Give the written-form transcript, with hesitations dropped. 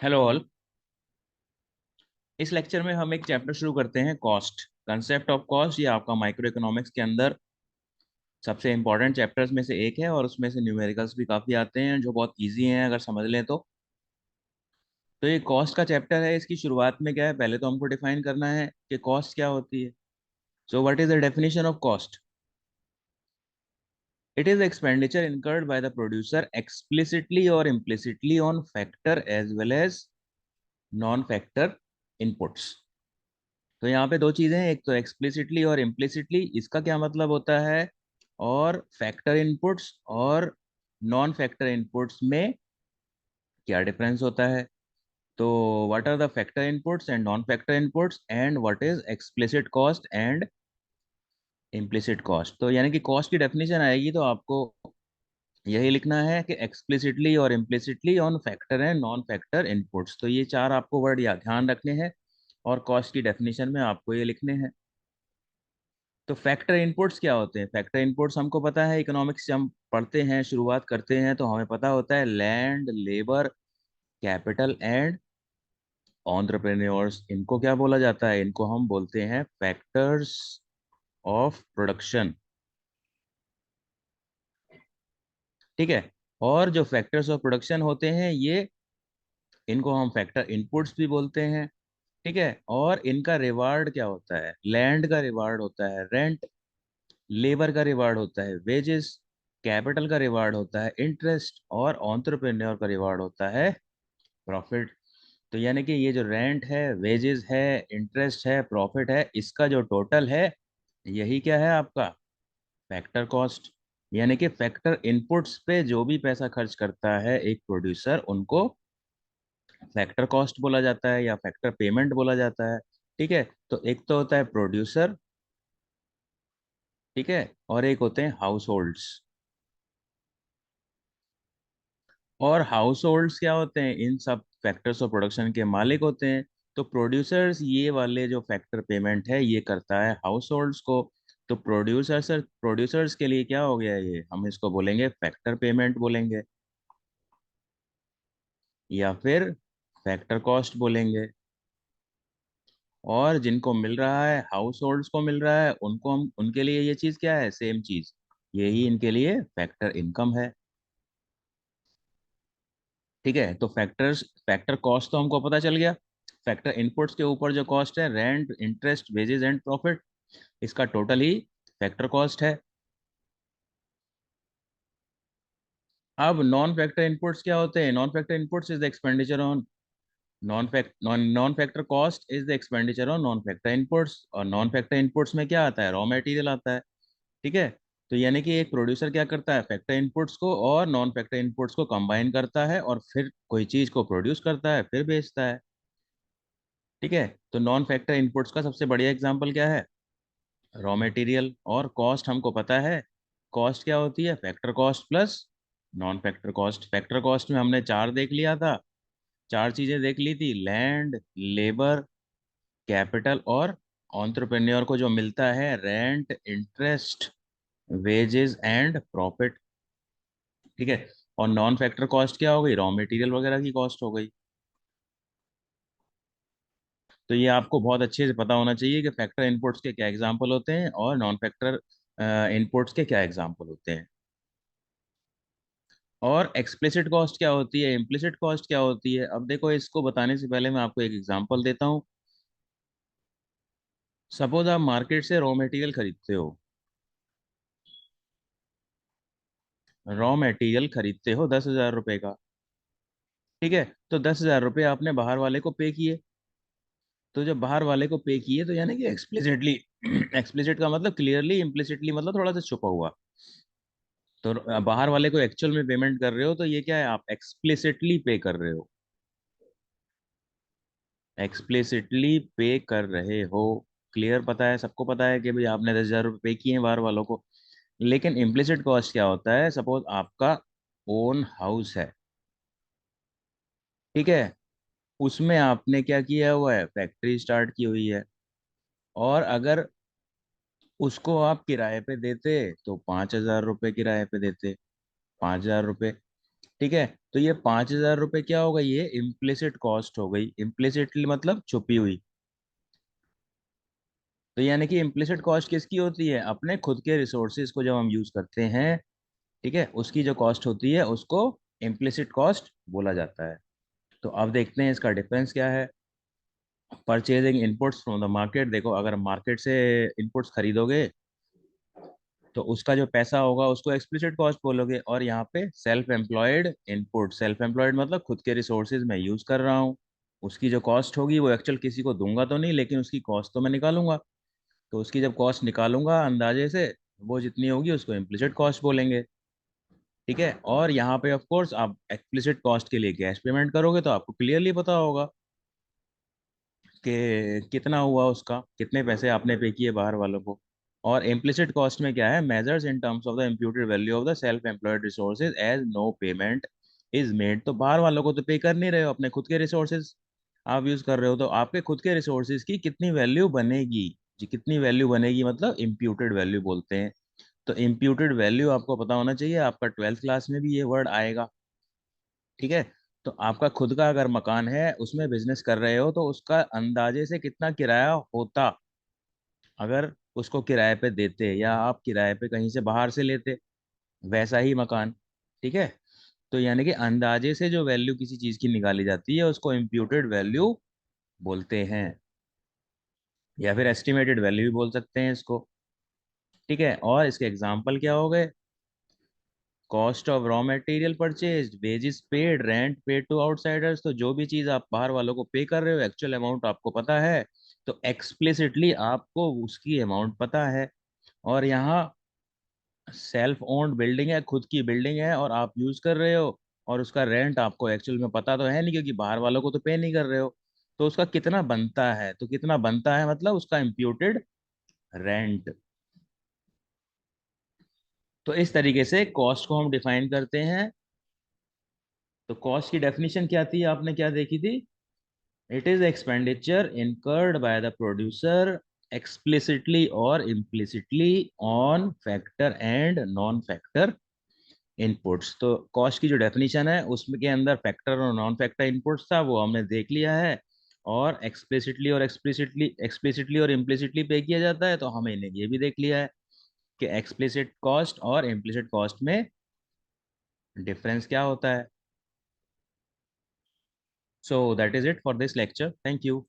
Hello all. इस lecture में हम एक चैप्टर शुरू करते हैं, कॉस्ट। कंसेप्ट ऑफ कॉस्ट ये आपका माइक्रो इकोनॉमिक्स के अंदर सबसे इंपॉर्टेंट चैप्टर्स में से एक है और उसमें से न्यूमेरिकल्स भी काफ़ी आते हैं जो बहुत इजी हैं अगर समझ लें तो ये कॉस्ट का चैप्टर है। इसकी शुरुआत में क्या है, पहले तो हमको डिफाइन करना है कि कॉस्ट क्या होती है। So what is the definition of cost? It is expenditure incurred by the producer explicitly or implicitly on factor as well as non factor inputs। तो यहाँ पे दो चीजें हैं, एक तो एक्सप्लिसिटली और इम्प्लिसिटली। इसका क्या मतलब होता है? और फैक्टर इनपुट्स और नॉन फैक्टर इनपुट्स में क्या डिफरेंस होता है? तो what are the factor inputs and non factor inputs and what is explicit cost and implicit cost. तो यानी कि कॉस्ट की डेफिनेशन आएगी तो आपको यही लिखना है कि एक्सप्लिसिटली और implicitly on factor and non factor inputs. तो ये चार आपको वर्ड या ध्यान रखने हैं और कॉस्ट की डेफिनेशन में आपको ये लिखने हैं। तो फैक्टर इनपुट्स क्या होते हैं? फैक्टर इनपुट्स हमको पता है, इकोनॉमिक्स से हम पढ़ते हैं, शुरुआत करते हैं तो हमें पता होता है land, labour, capital and entrepreneurs. इनको क्या बोला जाता है? इनको हम बोलते हैं फैक्टर्स ऑफ प्रोडक्शन। ठीक है। और जो फैक्टर्स ऑफ प्रोडक्शन होते हैं ये, इनको हम फैक्टर इनपुट्स भी बोलते हैं। ठीक है। और इनका रिवार्ड क्या होता है? लैंड का रिवार्ड होता है रेंट, लेबर का रिवार्ड होता है वेजेस, कैपिटल का रिवार्ड होता है इंटरेस्ट और एंटरप्रेन्योर का रिवार्ड होता है प्रॉफिट। तो यानी कि ये जो रेंट है, वेजेस है, इंटरेस्ट है, प्रॉफिट है, इसका जो टोटल है यही क्या है आपका फैक्टर कॉस्ट। यानी कि फैक्टर इनपुट्स पे जो भी पैसा खर्च करता है एक प्रोड्यूसर, उनको फैक्टर कॉस्ट बोला जाता है या फैक्टर पेमेंट बोला जाता है। ठीक है। तो एक तो होता है प्रोड्यूसर, ठीक है, और एक होते हैं हाउस होल्ड्स। और हाउस होल्ड्स क्या होते हैं? इन सब फैक्टर्स ऑफ प्रोडक्शन के मालिक होते हैं। तो प्रोड्यूसर्स ये वाले जो फैक्टर पेमेंट है ये करता है हाउस होल्ड्स को। तो प्रोड्यूसर्स के लिए क्या हो गया, ये हम इसको बोलेंगे फैक्टर पेमेंट बोलेंगे या फिर फैक्टर कॉस्ट बोलेंगे। और जिनको मिल रहा है, हाउस होल्ड्स को मिल रहा है, उनको हम, उनके लिए ये चीज क्या है? सेम चीज, यही इनके लिए फैक्टर इनकम है। ठीक है। तो फैक्टर कॉस्ट तो हमको पता चल गया। फैक्टर इनपुट्स के ऊपर जो कॉस्ट है, rent, interest, wages and profit, इसका टोटल ही फैक्टर कॉस्ट है। अब नॉन फैक्टर इनपुट्स क्या होते हैं? Non factor inputs is the expenditure on non factor cost is the expenditure on non factor inputs. और नॉन फैक्टर इनपुट्स में क्या आता है? रॉ मटेरियल आता है। ठीक है। तो यानी कि एक प्रोड्यूसर क्या करता है? फैक्टर इनपुट्स को और नॉन फैक्टर इनपुट्स को कंबाइन करता है और फिर कोई चीज को प्रोड्यूस करता है, फिर बेचता है। ठीक है। तो नॉन फैक्टर इनपुट्स का सबसे बढ़िया एग्जांपल क्या है? Raw material. और कॉस्ट हमको पता है, कॉस्ट क्या होती है? Factor cost plus non factor cost. Factor cost में हमने चार देख लिया था, चार चीजें देख ली थी, लैंड, लेबर, कैपिटल और एंटरप्रेन्योर को जो मिलता है rent, interest, wages and profit. ठीक है। और नॉन फैक्टर कॉस्ट क्या हो गई? रॉ मटेरियल वगैरह की कॉस्ट हो गई। तो ये आपको बहुत अच्छे से पता होना चाहिए कि फैक्टर इनपुट्स के क्या एग्जाम्पल होते हैं और नॉन फैक्टर इनपुट्स के क्या एग्जाम्पल होते हैं। और एक्सप्लिसिट कॉस्ट क्या होती है, इम्प्लिसिट कॉस्ट क्या होती है? अब देखो, इसको बताने से पहले मैं आपको एक एग्जांपल देता हूँ। सपोज आप मार्केट से रॉ मटेरियल खरीदते हो, रॉ मटेरियल खरीदते हो 10,000 रुपए का। ठीक है। तो 10,000 रुपये आपने बाहर वाले को पे किए। तो जब बाहर वाले को पे किए तो यानी कि एक्सप्लिसिटली, एक्सप्लिसिट का मतलब क्लियरली, इम्प्लिसिटली मतलब थोड़ा सा छुपा हुआ। तो बाहर वाले को एक्चुअल में पेमेंट कर रहे हो तो ये क्या है? आप एक्सप्लिसिटली पे कर रहे हो, एक्सप्लिसिटली पे कर रहे हो। क्लियर? पता है, सबको पता है कि भाई आपने 10,000 रुपये पे किए हैं बाहर वालों को। लेकिन इम्प्लिसिट कॉस्ट क्या होता है? सपोज आपका ओन हाउस है, ठीक है, उसमें आपने क्या किया हुआ है? फैक्ट्री स्टार्ट की हुई है। और अगर उसको आप किराए पे देते तो 5,000 रुपये किराए पे देते, 5,000 रुपये। ठीक है, तो ये 5,000 रुपये क्या हो गई, ये इम्प्लिसिट कॉस्ट हो गई। इम्प्लिसिटली मतलब छुपी हुई। तो यानी कि इम्प्लिसिट कॉस्ट किसकी होती है, अपने खुद के रिसोर्सेज को जब हम यूज करते हैं, ठीक है, उसकी जो कॉस्ट होती है उसको इम्प्लिसिट कॉस्ट बोला जाता है। तो अब देखते हैं इसका डिफरेंस क्या है। Purchasing inputs from the market, देखो अगर मार्केट से इनपुट्स खरीदोगे तो उसका जो पैसा होगा उसको एक्सप्लिसिट कॉस्ट बोलोगे। और यहाँ पे self employed input, self employed मतलब खुद के रिसोर्सेज मैं यूज कर रहा हूँ, उसकी जो कॉस्ट होगी वो एक्चुअल किसी को दूंगा तो नहीं, लेकिन उसकी कॉस्ट तो मैं निकालूंगा। तो उसकी जब कॉस्ट निकालूंगा अंदाजे से, वो जितनी होगी उसको इम्प्लिसिट कॉस्ट बोलेंगे। ठीक है, और यहाँ पे ऑफ कोर्स आप एक्सप्लिसिट कॉस्ट के लिए कैश पेमेंट करोगे तो आपको क्लियरली पता होगा कि कितना हुआ, उसका कितने पैसे आपने पे किए बाहर वालों को। और इम्प्लिसिट कॉस्ट में क्या है, measures in terms of the imputed value of the self employed resources as no payment is made. तो बाहर वालों को तो पे कर नहीं रहे हो, अपने खुद के रिसोर्सेज आप यूज कर रहे हो, तो आपके खुद के रिसोर्सेज की कितनी वैल्यू बनेगी। जी, कितनी वैल्यू बनेगी मतलब इम्प्यूटेड वैल्यू बोलते हैं। तो इम्प्यूटेड वैल्यू आपको पता होना चाहिए, आपका 12th क्लास में भी ये वर्ड आएगा। ठीक है, तो आपका खुद का अगर मकान है, उसमें बिजनेस कर रहे हो, तो उसका अंदाजे से कितना किराया होता अगर उसको किराए पे देते, या आप किराए पे कहीं से बाहर से लेते वैसा ही मकान। ठीक है, तो यानी कि अंदाजे से जो वैल्यू किसी चीज की निकाली जाती है उसको इम्प्यूटेड वैल्यू बोलते हैं, या फिर एस्टिमेटेड वैल्यू भी बोल सकते हैं इसको। ठीक है, और इसके एग्जाम्पल क्या हो गए, cost of raw material purchase, wages paid, rent paid to outsiders. तो जो भी चीज आप बाहर वालों को पे कर रहे हो, एक्चुअल अमाउंट आपको पता है, तो एक्सप्लिसिटली आपको उसकी अमाउंट पता है। और यहाँ सेल्फ ओन्ड बिल्डिंग है, खुद की बिल्डिंग है और आप यूज कर रहे हो, और उसका रेंट आपको एक्चुअल में पता तो है नहीं, क्योंकि बाहर वालों को तो पे नहीं कर रहे हो। तो उसका कितना बनता है, तो कितना बनता है मतलब उसका इम्प्यूटेड रेंट। तो इस तरीके से कॉस्ट को हम डिफाइन करते हैं। तो कॉस्ट की डेफिनेशन क्या थी, आपने क्या देखी थी, it is expenditure incurred by the producer explicitly और implicitly on factor and non factor inputs. तो कॉस्ट की जो डेफिनेशन है उसमें के अंदर फैक्टर और नॉन फैक्टर इनपुट्स था, वो हमने देख लिया है। और एक्सप्लिसिटली और इम्प्लिसिटली पे किया जाता है, तो हमें इन्हें ये भी देख लिया है कि एक्सप्लिसिट कॉस्ट और इम्प्लिसिट कॉस्ट में डिफरेंस क्या होता है। So that is it for this lecture, thank you.